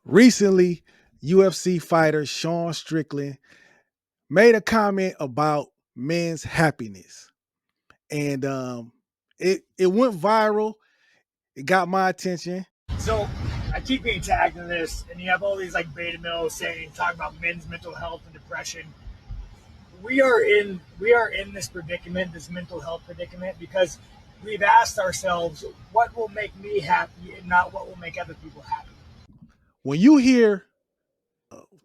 Recently, UFC fighter Sean Strickland made a comment about men's happiness, and it went viral. It got my attention. So I keep being tagged in this, and you have all these like beta males saying, talking about men's mental health and depression. We are in this predicament, this mental health predicament, because we've asked ourselves, what will make me happy, and not what will make other people happy. When you hear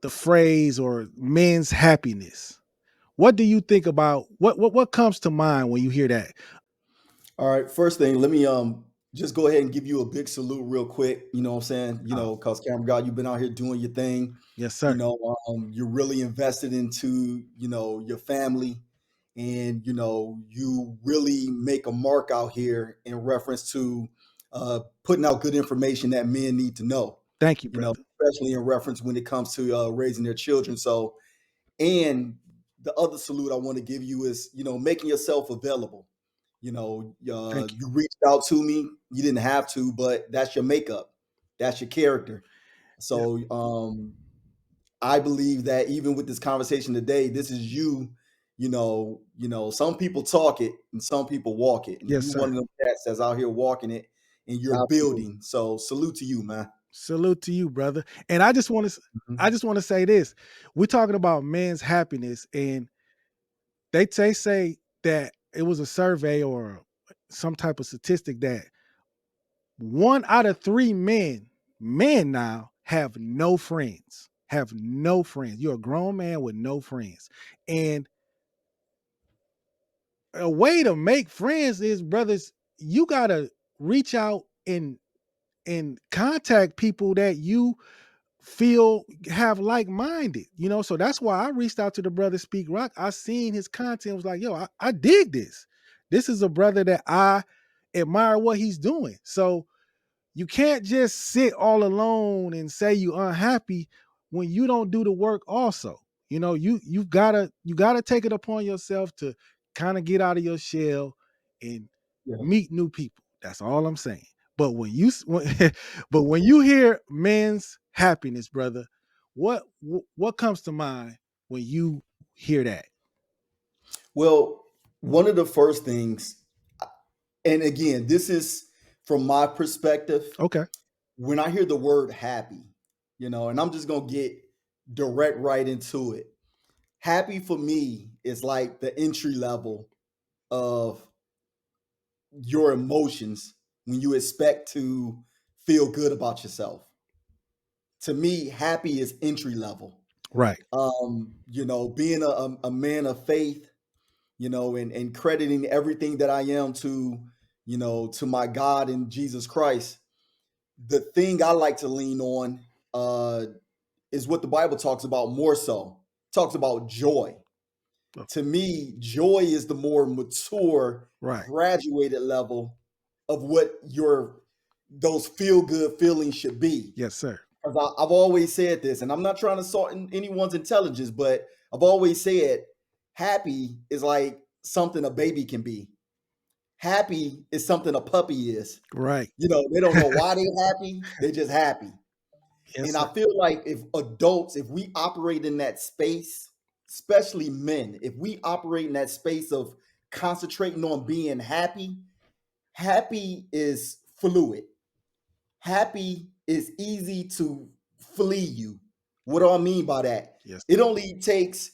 the phrase or men's happiness, what do you think about what comes to mind when you hear that? All right, first thing, let me just go ahead and give you a big salute real quick. You know what I'm saying? Oh, Because Cameron God, you've been out here doing your thing. yes, sir. You're really invested into, your family, and you really make a mark out here in reference to putting out good information that men need to know, Thank you, brother. especially in reference when it comes to raising their children. So, and the other salute I want to give you is, making yourself available. Thank you. You reached out to me. You didn't have to, but that's your makeup. That's your character. Yeah, So I believe that even with this conversation today, this is you. Some people talk it and some people walk it. And yes, you one sir. of them cats that's out here walking it and you're Absolutely. building. So salute to you, man. Salute to you, brother. And I Mhm. just want to say this. We're talking about men's happiness, and they say that it was a survey or some type of statistic that 1 out of 3 men now have no friends. Have no friends. You're a grown man with no friends. And a way to make friends is, brothers, you gotta reach out and contact people that you feel have like-minded, so that's why I reached out to the brother Speak Rock. I seen his content, was like, yo, I dig this is a brother that I admire what he's doing. So you can't just sit all alone and say you unhappy when you don't do the work also. You gotta take it upon yourself to kind of get out of your shell and Yeah. meet new people. That's all I'm saying. But but when you hear men's happiness, brother, what comes to mind when you hear that? Well, one of the first things, and again, this is from my perspective. Okay. When I hear the word happy, and I'm just gonna get direct right into it. Happy for me is like the entry level of your emotions when you expect to feel good about yourself. To me, happy is entry level. Right. Being a man of faith, and crediting everything that I am to my God and Jesus Christ. The thing I like to lean on uh, is what the Bible talks about more so. Talks about joy. Oh, To me, joy is the more mature, right. graduated level of what your those feel good feelings should be. Yes, sir. 'Cause I've always said this, and I'm not trying to sort in anyone's intelligence, but I've always said happy is like something a baby can be. Happy is something a puppy is. Right. They don't know why they're happy, they're just happy. Yes, And sir. I feel like if adults, if we operate in that space, especially men, if we operate in that space of concentrating on being happy, happy is fluid. Happy is easy to flee you. What do I mean by that? Yes. It only takes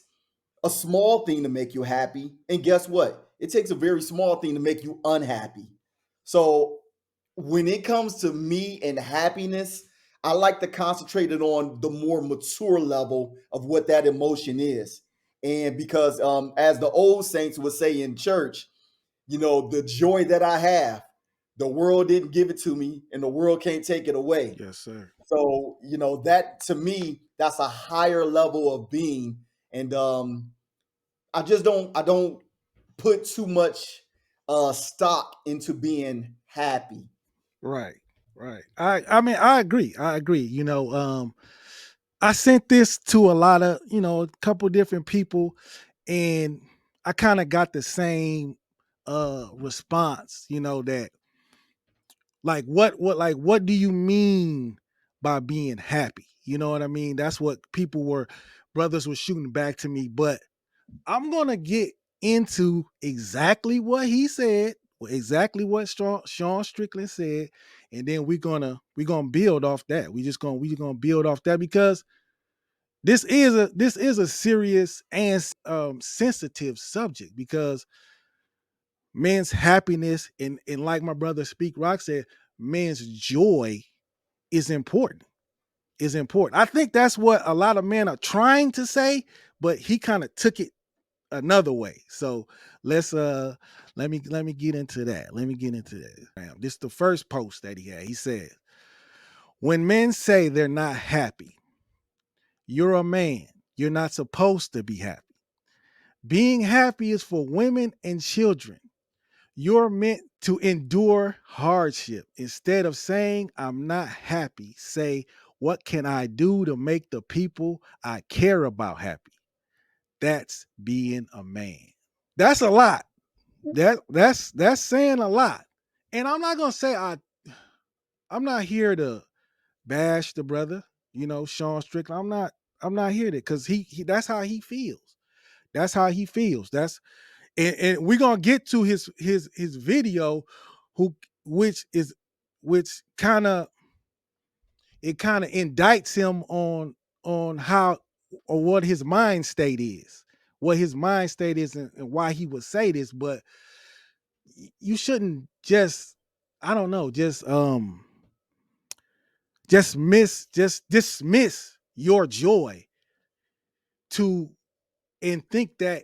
a small thing to make you happy. And guess what? It takes a very small thing to make you unhappy. So when it comes to me and happiness, I like to concentrate it on the more mature level of what that emotion is. And because as the old saints would say in church, the joy that I have, the world didn't give it to me and the world can't take it away. Yes, sir. So, that to me, that's a higher level of being. And I don't put too much stock into being happy. Right. Right. I mean, I agree. I agree. I sent this to a lot of, a couple different people, and I kind of got the same response, that like what do you mean by being happy? You know what I mean? That's what brothers were shooting back to me. But I'm gonna get into exactly what he said, exactly what Sean Strickland said, and then we're gonna build off that. We just gonna build off that because this is a serious and sensitive subject because men's happiness and like my brother Speak Rock said, men's joy is important. Is important. I think that's what a lot of men are trying to say, but he kind of took it another way. So let's let me get into that. Let me get into that. This is the first post that he had. He said, when men say they're not happy, you're a man. You're not supposed to be happy. Being happy is for women and children. You're meant to endure hardship. Instead of saying, I'm not happy, say, what can I do to make the people I care about happy? That's being a man. That's a lot. That's saying a lot. And I'm not gonna say I'm not here to bash the brother, Sean Strickland. I'm not here to because he that's how he feels. That's how he feels. And we're gonna get to his video, who which kind of indicts him on how or what his mind state is, and why he would say this. But you shouldn't just, I don't know, just dismiss your joy to and think that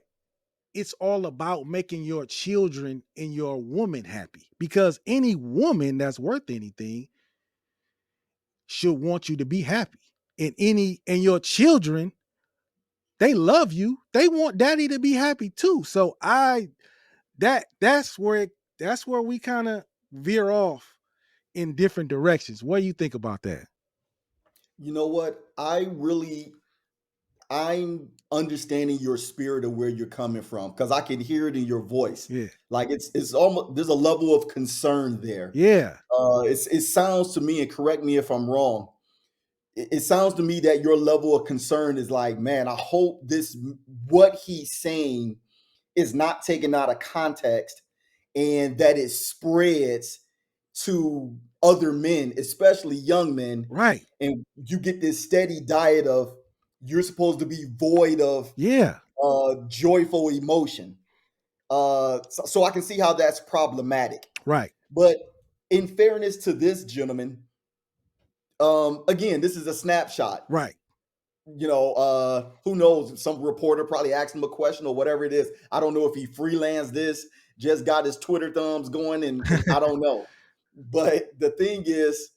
it's all about making your children and your woman happy, because any woman that's worth anything should want you to be happy, and your children, they love you, they want daddy to be happy too. So that's where we kind of veer off in different directions. What do you think about that? You know what? I'm understanding your spirit of where you're coming from because I can hear it in your voice. Yeah. Like it's almost there's a level of concern there. Yeah. It sounds to me, and correct me if I'm wrong. It sounds to me that your level of concern is like, man, I hope this what he's saying is not taken out of context and that it spreads to other men, especially young men, Right. and you get this steady diet of you're supposed to be void of Yeah. joyful emotion. So I can see how that's problematic. Right. But in fairness to this gentleman, again, this is a snapshot. Right. Who knows? Some reporter probably asked him a question or whatever it is. I don't know if he freelanced this, just got his Twitter thumbs going, and I don't know. But the thing is,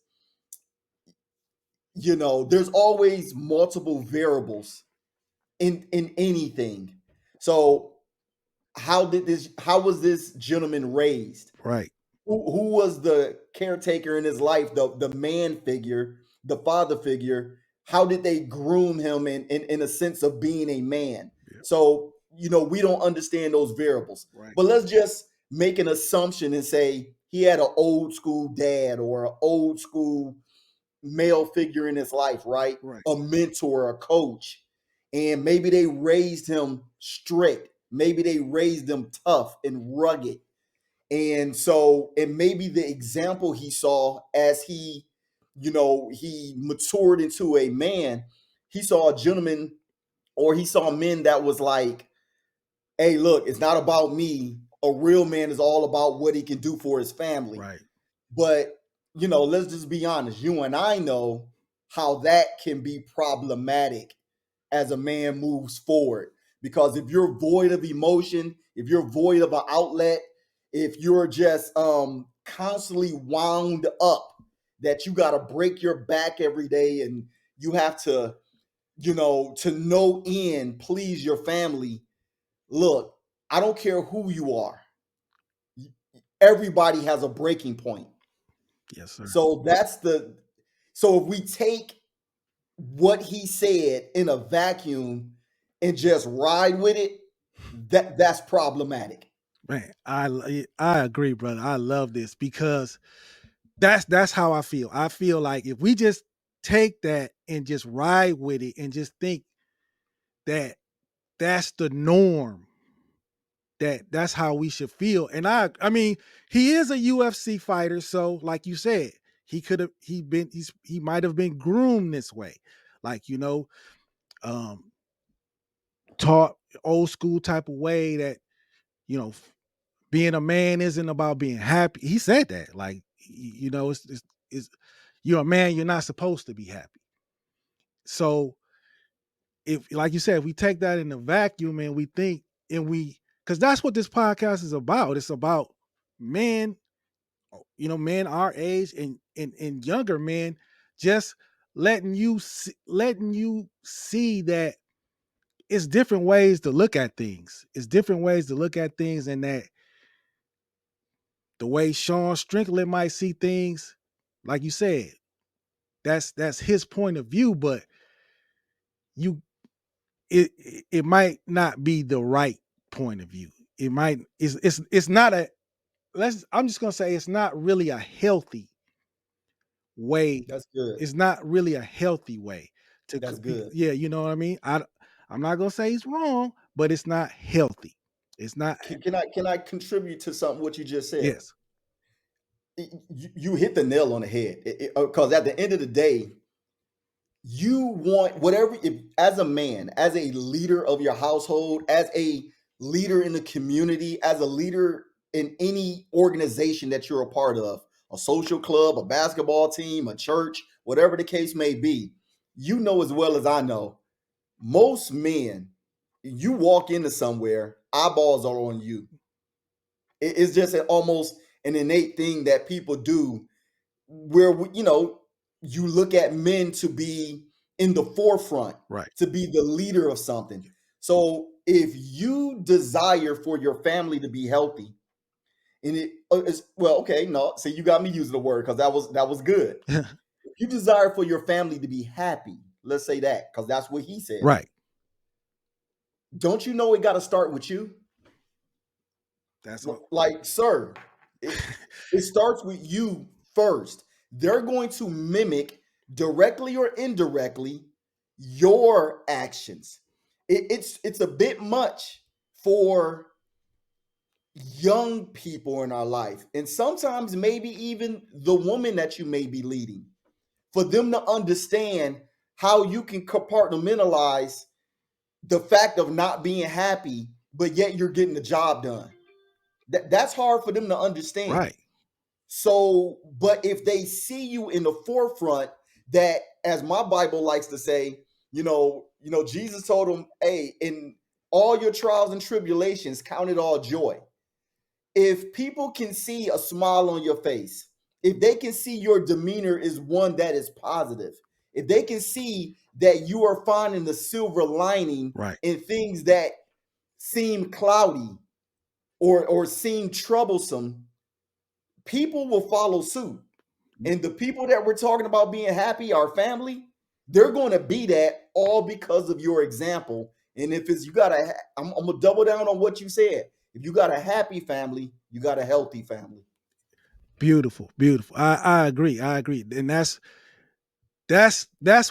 there's always multiple variables in anything. So how was this gentleman raised? Right. Who was the caretaker in his life, the man figure, the father figure? How did they groom him in a sense of being a man? Yep. So, we don't understand those variables. Right. But let's just make an assumption and say he had an old school dad or an old school male figure in his life, right? Right. A mentor, a coach. And maybe they raised him strict. Maybe they raised him tough and rugged. And maybe the example he saw as he matured into a man, he saw a gentleman, or he saw men that was like, hey, look, it's not about me. A real man is all about what he can do for his family. Right. But, let's just be honest. You and I know how that can be problematic as a man moves forward. Because if you're void of emotion, if you're void of an outlet, if you're just constantly wound up that you got to break your back every day and you have to, to no end please your family. Look, I don't care who you are. Everybody has a breaking point. Yes, sir. So if we take what he said in a vacuum and just ride with it, that's problematic. Man, I agree, brother. I love this because that's how I feel. I feel like if we just take that and just ride with it and just think that that's the norm, that's how we should feel. And I mean, he is a UFC fighter, so like you said, he might have been groomed this way. Like, um taught old school type of way that, you know, being a man isn't about being happy. He said that. Like, it's you're a man, you're not supposed to be happy. So if, like you said, if we take that in the vacuum and we think and we because that's what this podcast is about. It's about men, men our age and younger men, just letting you see that it's different ways to look at things. It's different ways to look at things, and that the way Sean Strickland might see things, like you said, that's his point of view, but you it might not be the right point of view. It might it's not a let's I'm just gonna say it's not really a healthy way. That's good. It's not really a healthy way to That's good. yeah, you know what I mean? I'm not gonna say he's wrong, but it's not healthy. It's not. Can I contribute to something what you just said? Yes. You hit the nail on the head, because at the end of the day, you want whatever, as a man, as a leader of your household, as a leader in the community, as a leader in any organization that you're a part of, a social club, a basketball team, a church, whatever the case may be, you know as well as I know, most men, you walk into somewhere, eyeballs are on you. It's just almost an innate thing that people do, where you look at men to be in the forefront, Right. to be the leader of something. So if you desire for your family to be healthy, and it is, well, okay, no, see, you got me using the word because that was good. If you desire for your family to be happy, let's say that, because that's what he said. Right. Don't you know it got to start with you? That's what. Like, sir, it starts with you first. They're going to mimic, directly or indirectly, your actions. It's a bit much for young people in our life, and sometimes maybe even the woman that you may be leading, for them to understand how you can compartmentalize the fact of not being happy, but yet you're getting the job done. That's hard for them to understand. Right. So, but if they see you in the forefront, that, as my Bible likes to say, Jesus told them, hey, in all your trials and tribulations, count it all joy. If people can see a smile on your face, if they can see your demeanor is one that is positive, if they can see that you are finding the silver lining Right. in things that seem cloudy or seem troublesome, people will follow suit. And the people that we're talking about being happy, our family, they're going to be that all because of your example. And if it's, I'm going to double down on what you said. If you got a happy family, you got a healthy family. Beautiful. Beautiful. I agree. I agree. And that's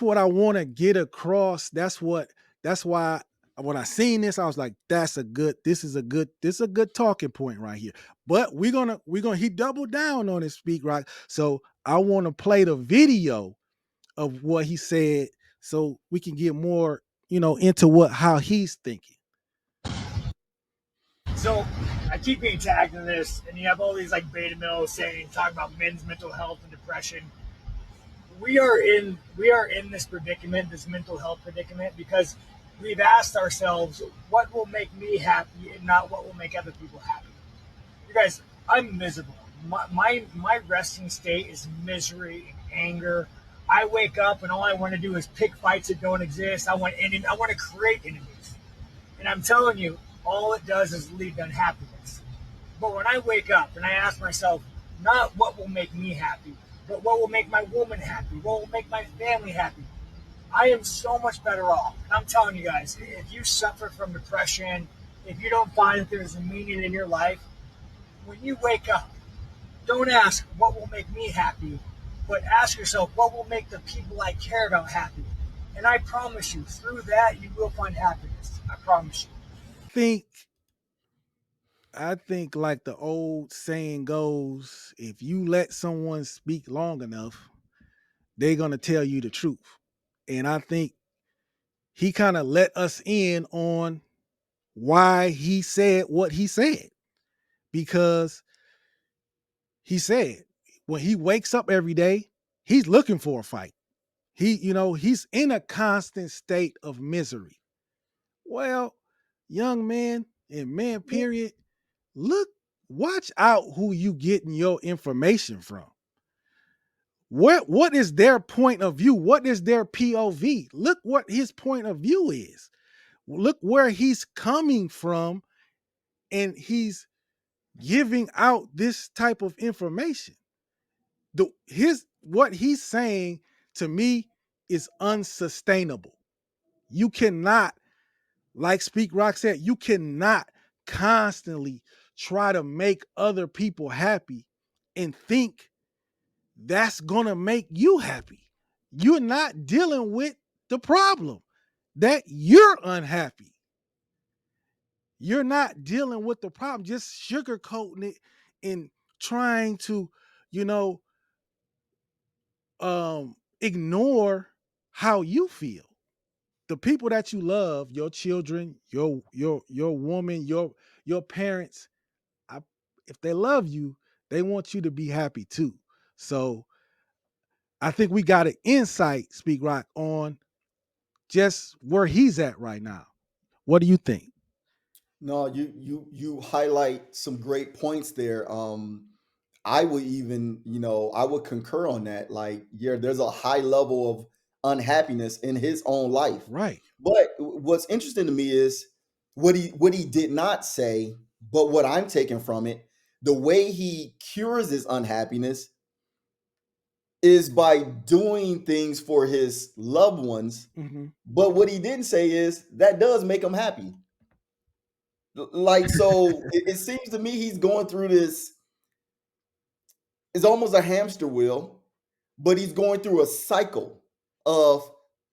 what I want to get across. That's why when I seen this, I was like, this is a good talking point right here. But he doubled down on his speak, right? So I want to play the video of what he said so we can get more, into how he's thinking. So I keep being tagged in this, and you have all these like beta males talking about men's mental health and depression. We are in this predicament, this mental health predicament, because we've asked ourselves, what will make me happy and not what will make other people happy. You guys, I'm miserable. My resting state is misery and anger. I wake up and all I want to do is pick fights that don't exist. I want to create enemies. And I'm telling you, all it does is lead to unhappiness. But when I wake up and I ask myself, not what will make me happy, but what will make my woman happy, what will make my family happy, I am so much better off. And I'm telling you guys, if you suffer from depression, if you don't find that there's a meaning in your life, when you wake up, don't ask what will make me happy. But ask yourself, what will make the people I care about happy? And I promise you, through that, you will find happiness. I promise you. Think I think like the old saying goes, if you let someone speak long enough, they're gonna tell you the truth. And I think he kind of let us in on why he said what he said. Because he said when he wakes up every day, he's looking for a fight. He's in a constant state of misery. Well, young man and man, period, look, watch out who you getting your information from. What is their point of view? What is their POV? Look what his point of view is. Look where he's coming from, and he's giving out this type of information. His what he's saying to me is unsustainable. You cannot, like Speak Rock said, you cannot constantly try to make other people happy and think that's gonna make you happy. You're not dealing with the problem that you're unhappy. You're not dealing with the problem, just sugarcoating it and trying to, you know, ignore how you feel. The people that you love, your children, your woman, your parents, I, if they love you, they want you to be happy too. So I think we got an insight, Speak Rock, on just where he's at right now. What do you think? No, you highlight some great points there. I would even, I would concur on that. Like, yeah, there's a high level of unhappiness in his own life. Right. But what's interesting to me is what he did not say, but what I'm taking from it, the way he cures his unhappiness is by doing things for his loved ones. Mm-hmm. But what he didn't say is that does make him happy. Like, so it seems to me he's going through this, it's almost a hamster wheel, but he's going through a cycle of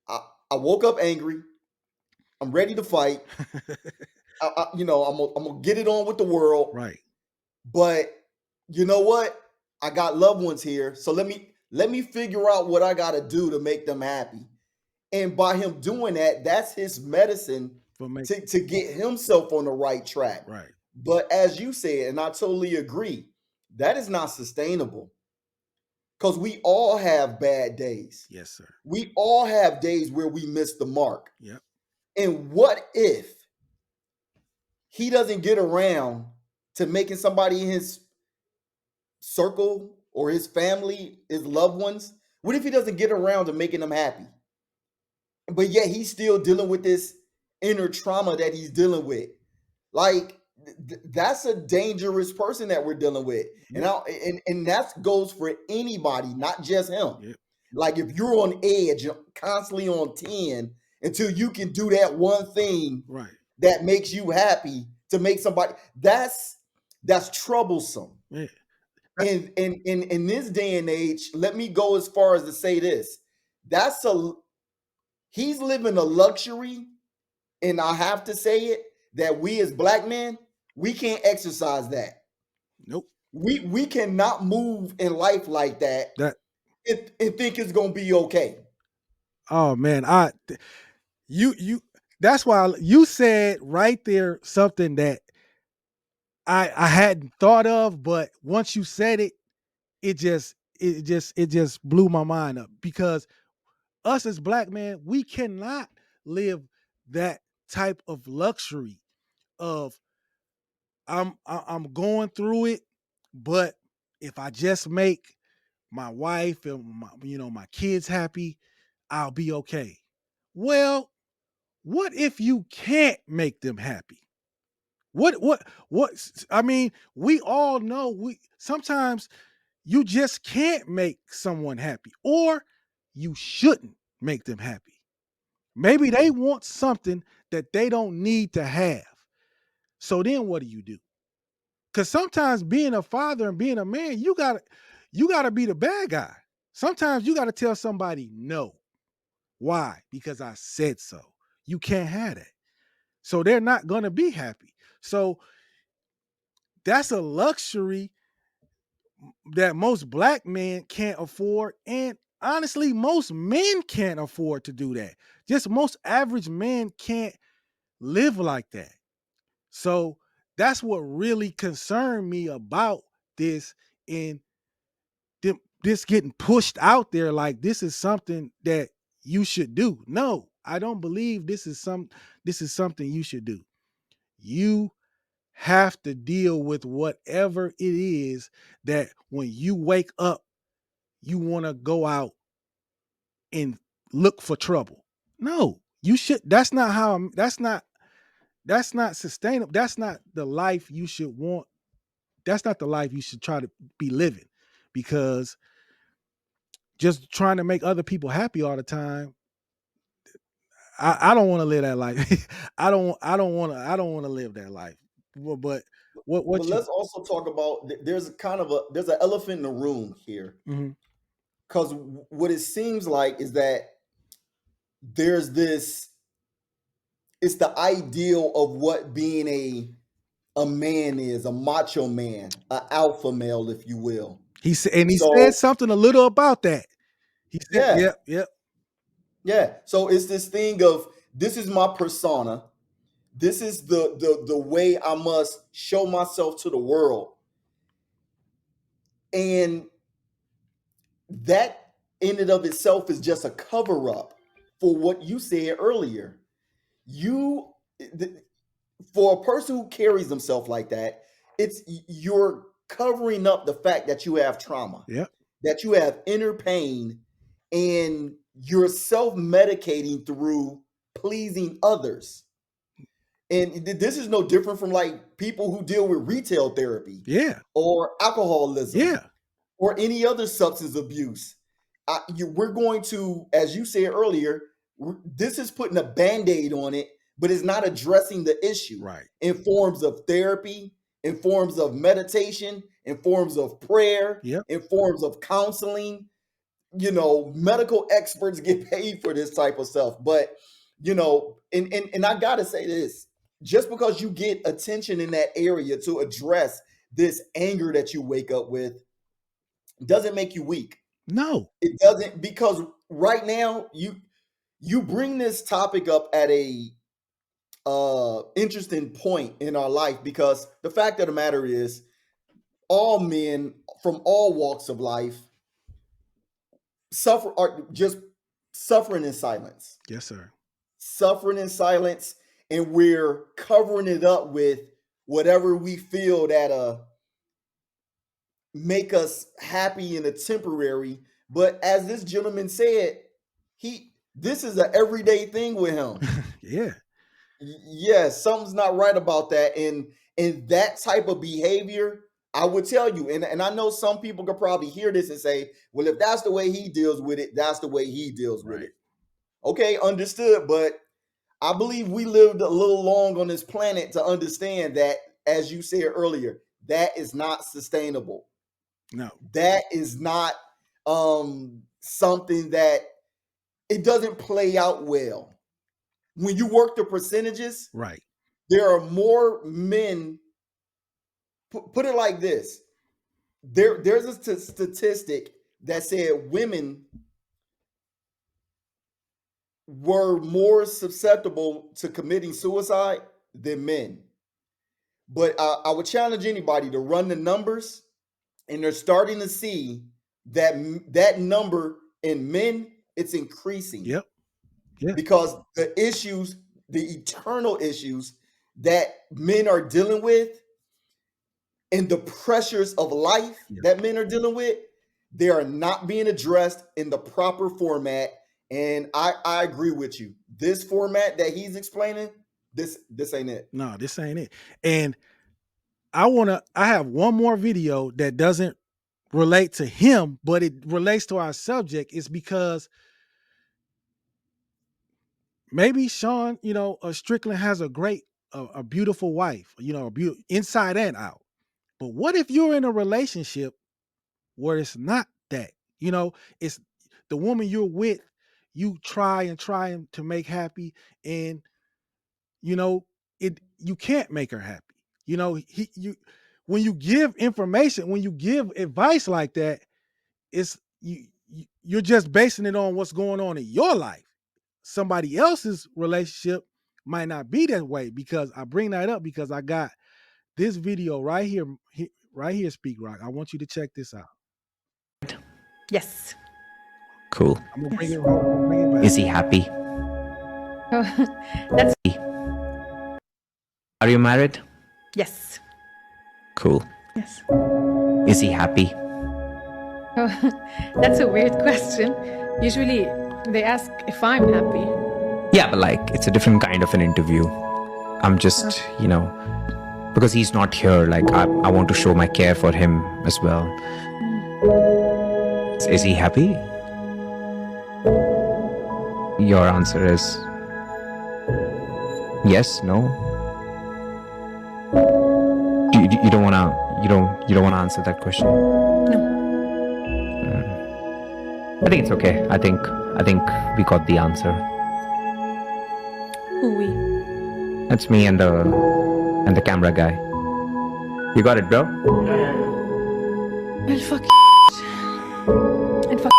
I, I woke up angry, I'm ready to fight, I'm gonna get it on with the world, Right. but you know what? I got loved ones here, so let me figure out what I got to do to make them happy. And by him doing that, that's his medicine For me. to get himself on the right track. Right. But as you said, and I totally agree, that is not sustainable because we all have bad days. Yes, sir. We all have days where we miss the mark. Yep. And what if he doesn't get around to making somebody in his circle or his family, his loved ones? What if he doesn't get around to making them happy? But yet he's still dealing with this inner trauma that he's dealing with. Like, that's a dangerous person that we're dealing with. Yep. And that goes for anybody, not just him. Yep. Like, if you're on edge, constantly on 10 until you can do that one thing Right. that makes you happy to make somebody, that's troublesome. Yeah. And in this day and age, let me go as far as to say this. He's living a luxury, and I have to say it, that we as black men, we can't exercise that. Nope. We cannot move in life like that That. and think it's gonna be okay. Oh man, you. That's why you said right there something that I hadn't thought of, but once you said it, it just blew my mind up because us as black men, we cannot live that type of luxury of I'm going through it, but if I just make my wife and my kids happy, I'll be okay. Well, what if you can't make them happy? What I mean, we all know we sometimes you just can't make someone happy or you shouldn't make them happy. Maybe they want something that they don't need to have. So then what do you do? Cuz sometimes being a father and being a man, you got to be the bad guy. Sometimes you got to tell somebody no. Why? Because I said so. You can't have that. So they're not going to be happy. So that's a luxury that most black men can't afford. And honestly, most men can't afford to do that. Just most average men can't live like that. So that's what really concerned me about this and this getting pushed out there like this is something that you should do. No, I don't believe this is something you should do. You have to deal with whatever it is that when you wake up, you want to go out and look for trouble. No, you should. That's not sustainable. That's not the life you should want. That's not the life you should try to be living because just trying to make other people happy all the time. I don't want to live that life. I don't want to live that life. But But what you let's also talk about there's kind of there's an elephant in the room here, mhm. because what it seems like is that there's this, it's the ideal of what being a man is, a macho man, an alpha male, if you will. He said So something a little about that. He said, yeah, "Yep, yep, yeah. So it's this thing of, this is my persona. This is the way I must show myself to the world. And that in and of itself is just a cover up for what you said earlier. You for a person who carries themselves like that, it's, you're covering up the fact that you have trauma, yep, that you have inner pain, and you're self-medicating through pleasing others. And this is no different from like people who deal with retail therapy yeah, or alcoholism yeah, or any other substance abuse. We're going to, as you said earlier, this is putting a band-aid on it, but it's not addressing the issue right, in forms of therapy, in forms of meditation, in forms of prayer, yep, in forms of counseling. Medical experts get paid for this type of stuff. But, and I gotta say this, just because you get attention in that area to address this anger that you wake up with doesn't make you weak. no, It doesn't, because right now you bring this topic up at a interesting point in our life, because the fact of the matter is all men from all walks of life are just suffering in silence, yes, sir, suffering in silence, and we're covering it up with whatever we feel that make us happy in a temporary. But as this gentleman said, this is an everyday thing with him. yeah, Yeah, something's not right about that. And that type of behavior, I would tell you, and I know some people could probably hear this and say, well, if that's the way he deals with it, that's the way he deals with right, it. Okay, understood. But I believe we lived a little long on this planet to understand that, as you said earlier, that is not sustainable. no, That is not something that, it doesn't play out well. When you work the percentages, right, there are more men. Put it like this: there's a statistic that said women were more susceptible to committing suicide than men. But I would challenge anybody to run the numbers, and they're starting to see that that number in men, it's increasing, yep, yeah, because the issues, the eternal issues that men are dealing with, and the pressures of life yeah, that men are dealing with, they are not being addressed in the proper format. And I agree with you. This format that he's explaining, this ain't it. no, this ain't it. And I have one more video that doesn't relate to him, but it relates to our subject. Is because maybe Sean, Strickland has a beautiful wife, inside and out. But what if you're in a relationship where it's not that? You know, it's the woman you're with, you try to make happy, and you know, you can't make her happy. You know, you when you give information, when you give advice like that, it's you're just basing it on what's going on in your life. Somebody else's relationship might not be that way, because I bring that up because I got this video right here, right here, Speak Rock. I want you to check this out. Yes. Cool. I'm gonna Yes. bring it. Hold on, I'm gonna bring it back. Is he happy? That's Are you married? yes. Cool. Yes. Is he happy? That's a weird question. Usually they ask if I'm happy. Yeah, but like it's a different kind of an interview. I'm just, because he's not here, like I want to show my care for him as well. Is he happy? Your answer is yes, no. You don't wanna answer that question. No. I think it's okay. I think we got the answer. Who we? That's me and the camera guy. You got it, bro? Well, fuck. And fuck.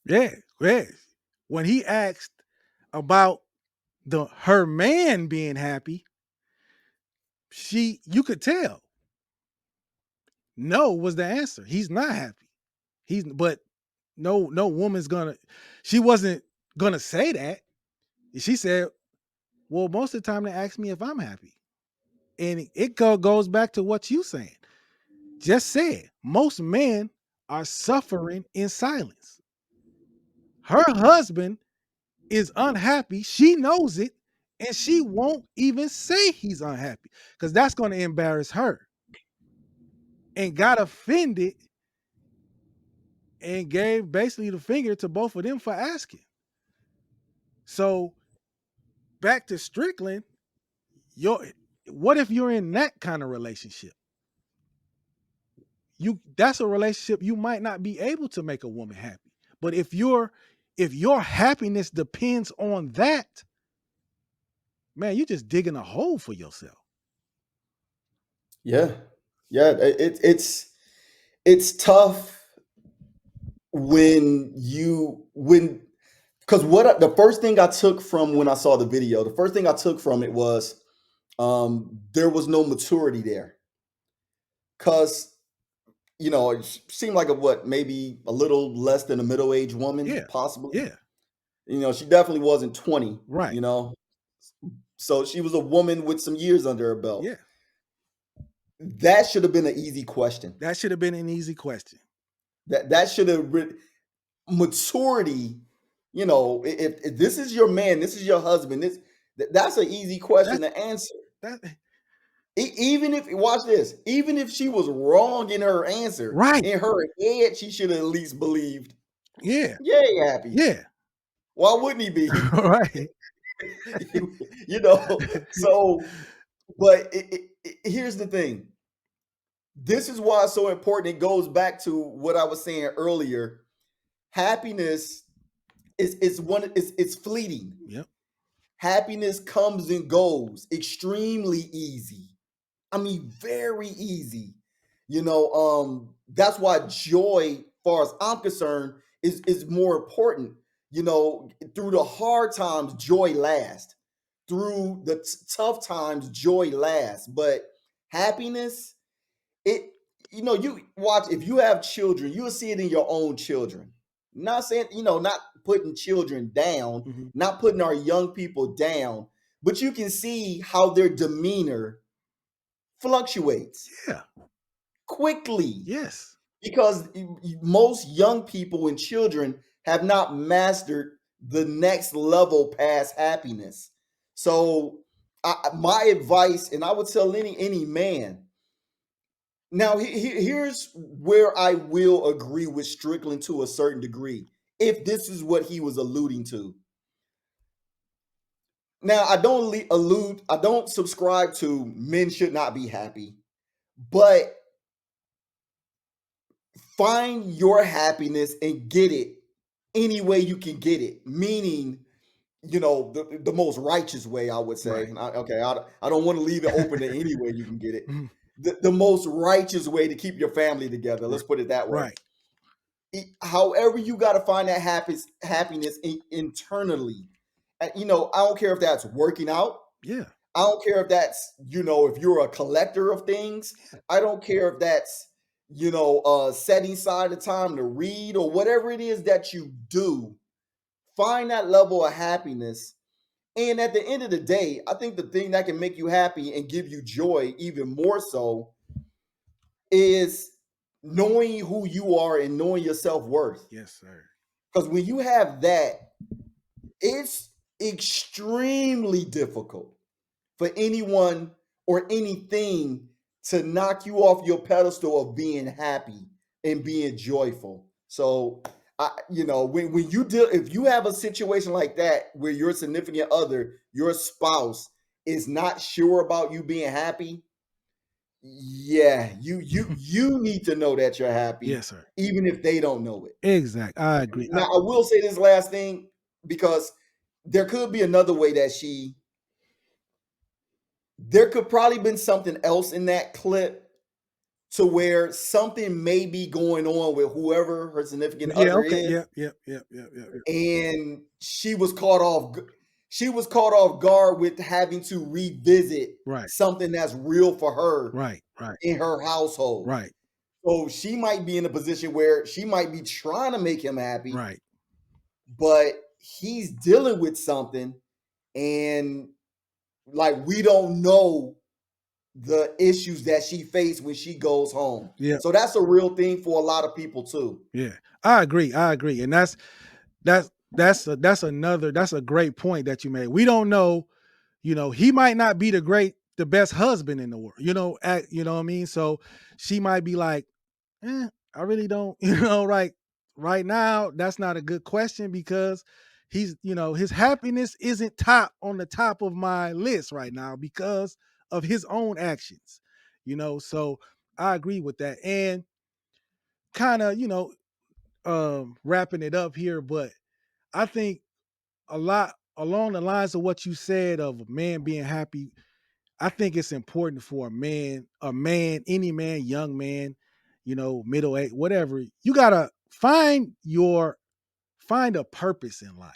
Yeah. When he asked about her man being happy, you could tell. No was the answer. He's not happy. But no woman's she wasn't gonna say that. She said, well, most of the time they ask me if I'm happy. And it goes back to what you saying. Just said, most men are suffering in silence. Her husband is unhappy. She knows it, and she won't even say he's unhappy because that's going to embarrass her. And got offended and gave basically the finger to both of them for asking. So back to Strickland, what if you're in that kind of relationship? That's a relationship you might not be able to make a woman happy. But if your happiness depends on that, man, you're just digging a hole for yourself. Yeah. It's tough because the first thing I took from when I saw the video, the first thing I took from it was there was no maturity there. Because it seemed like maybe a little less than a middle-aged woman, possibly. Yeah. She definitely wasn't 20, Right. So she was a woman with some years under her belt. Yeah. That should have been an easy question. That should have been an easy question. That should have maturity. If this is your man, this is your husband, that's an easy question to answer. Even if, watch this, even if she was wrong in her answer, right, in her head, she should have at least believed. Yeah. Yeah, he happy. Yeah. Why wouldn't he be? Right. So, but here's the thing. This is why it's so important. It goes back to what I was saying earlier. Happiness it's fleeting. Yep. Happiness comes and goes extremely easy. I mean, very easy. That's why joy, far as I'm concerned, is more important. Through the hard times, joy lasts. Through the tough times, joy lasts. But happiness, you watch, if you have children, you'll see it in your own children. Not saying, not putting children down, not putting our young people down, but you can see how their demeanor fluctuates. Yeah. Quickly. Yes. Because most young people and children have not mastered the next level past happiness. So my advice, and I would tell any man. Now, here's where I will agree with Strickland to a certain degree, if this is what he was alluding to. Now, I don't subscribe to men should not be happy, but find your happiness and get it any way you can get it. Meaning, the most righteous way, I would say. Right. I don't want to leave it open to any way you can get it. Mhm. The most righteous way to keep your family together. Right. Let's put it that way. Right. However, you got to find that happiness internally. And, I don't care if that's working out. Yeah. I don't care if that's, if you're a collector of things. I don't care if that's, setting aside the time to read or whatever it is that you do. Find that level of happiness. And at the end of the day, I think the thing that can make you happy and give you joy even more so is knowing who you are and knowing your self-worth. Yes, sir. Because when you have that, it's extremely difficult for anyone or anything to knock you off your pedestal of being happy and being joyful. So, when you deal, if you have a situation like that where your significant other, your spouse, is not sure about you being happy, yeah, you need to know that you're happy, Yes, sir. even if they don't know it. Exactly. I agree. Now, I will say this last thing, because there could be another way that there could probably been something else in that clip to where something may be going on with whoever her significant Yeah. other Okay. is, Yep. and she was caught off guard with having to revisit Right. something that's real for her Right. in her household. Right. So she might be in a position where she might be trying to make him happy, Right. but he's dealing with something, and like, we don't know the issues that she faced when she goes home. Yeah. So that's a real thing for a lot of people too. Yeah. I agree. And that's a great point that you made. We don't know, he might not be the best husband in the world, you know what I mean? So she might be like, I really don't, right now, that's not a good question, because his happiness isn't on the top of my list right now because of his own actions, so I agree with that. And kind of, wrapping it up here, but I think a lot along the lines of what you said of a man being happy, I think it's important for any man, young man, middle age, whatever. You gotta find a purpose in life,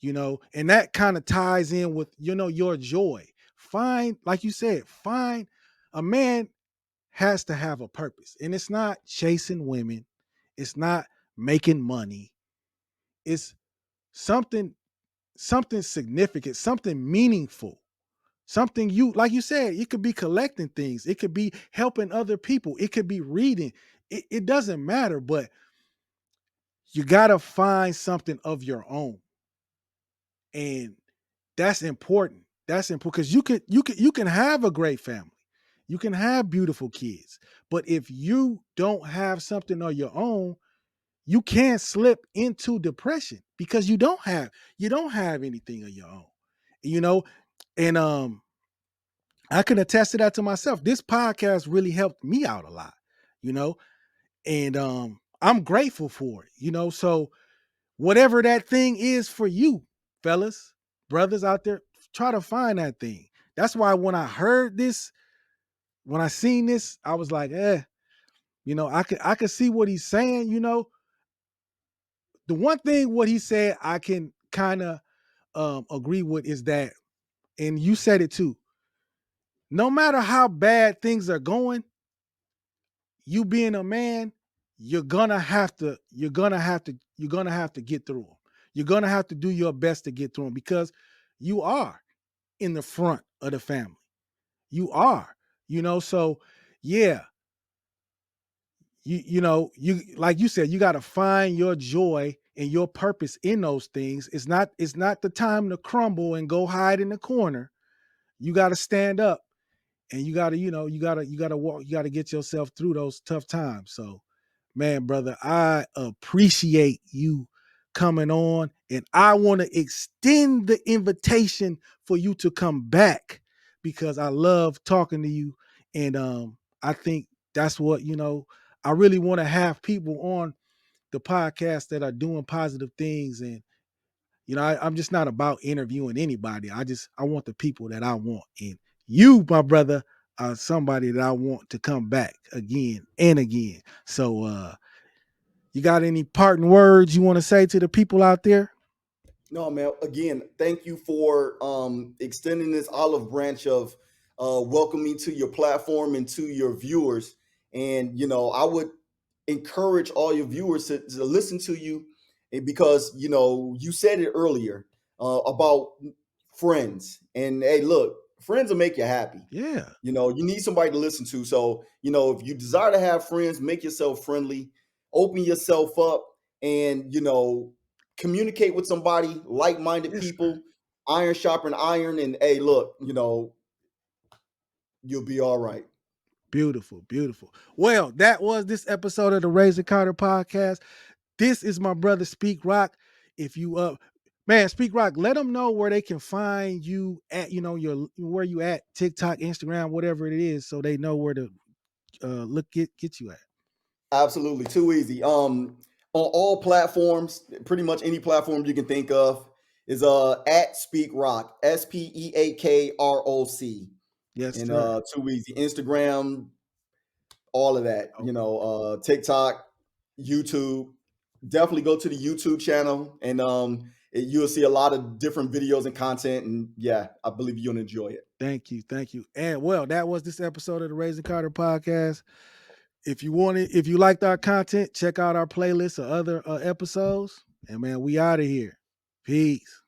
and that kind of ties in with, your joy. Like you said, a man has to have a purpose. And it's not chasing women, it's not making money. It's something significant, something meaningful. Something like you said, it could be collecting things, it could be helping other people, it could be reading. It doesn't matter, but you got to find something of your own. And that's important. That's important because you can have a great family. You can have beautiful kids. But if you don't have something of your own, you can slip into depression because you don't have anything of your own. You know, and I can attest to that to myself. This podcast really helped me out a lot, you know, and I'm grateful for it. So whatever that thing is for you, fellas, brothers out there, try to find that thing. That's why when I seen this, I was like, I could see what he's saying. The one thing what he said I can kind of agree with is that, and you said it too, no matter how bad things are going, you being a man, you're gonna have to get through them. You're gonna have to do your best to get through them because you are in the front of the family. You are, so yeah, you like you said, you got to find your joy and your purpose in those things. It's not the time to crumble and go hide in the corner. You got to stand up, and you gotta walk, you gotta get yourself through those tough times. So, man, brother, I appreciate you coming on, and I want to extend the invitation for you to come back because I love talking to you, and I think that's what I really want to have people on the podcast that are doing positive things. And I'm just not about interviewing anybody. I want the people that I want. And you, my brother, are somebody that I want to come back again and again. So you got any parting words you want to say to the people out there? No, man. Again, thank you for extending this olive branch of welcoming to your platform and to your viewers. And I would encourage all your viewers to listen to you, because you said it earlier about friends. And hey, look, friends will make you happy. Yeah. You need somebody to listen to. So if you desire to have friends, make yourself friendly, open yourself up, and communicate with somebody, like-minded Yes, people, iron sharpen iron, and hey, look, you'll be all right. Beautiful, beautiful. Well, that was this episode of the Raising Karter podcast. This is my brother Speak Rock. If you man, Speak Rock, let them know where they can find you at, your where you at, TikTok, Instagram, whatever it is, so they know where to get you at. Absolutely, too easy. On all platforms, pretty much any platform you can think of, is at Speak Rock, SPEAKROC. Yes, And sir. too easy. Instagram, all of that, TikTok, YouTube. Definitely go to the YouTube channel, and you'll see a lot of different videos and content. And yeah, I believe you'll enjoy it. Thank you. Thank you. And well, that was this episode of the Raising Karter podcast. If you liked our content, check out our playlist of other episodes. And man, we out of here. Peace.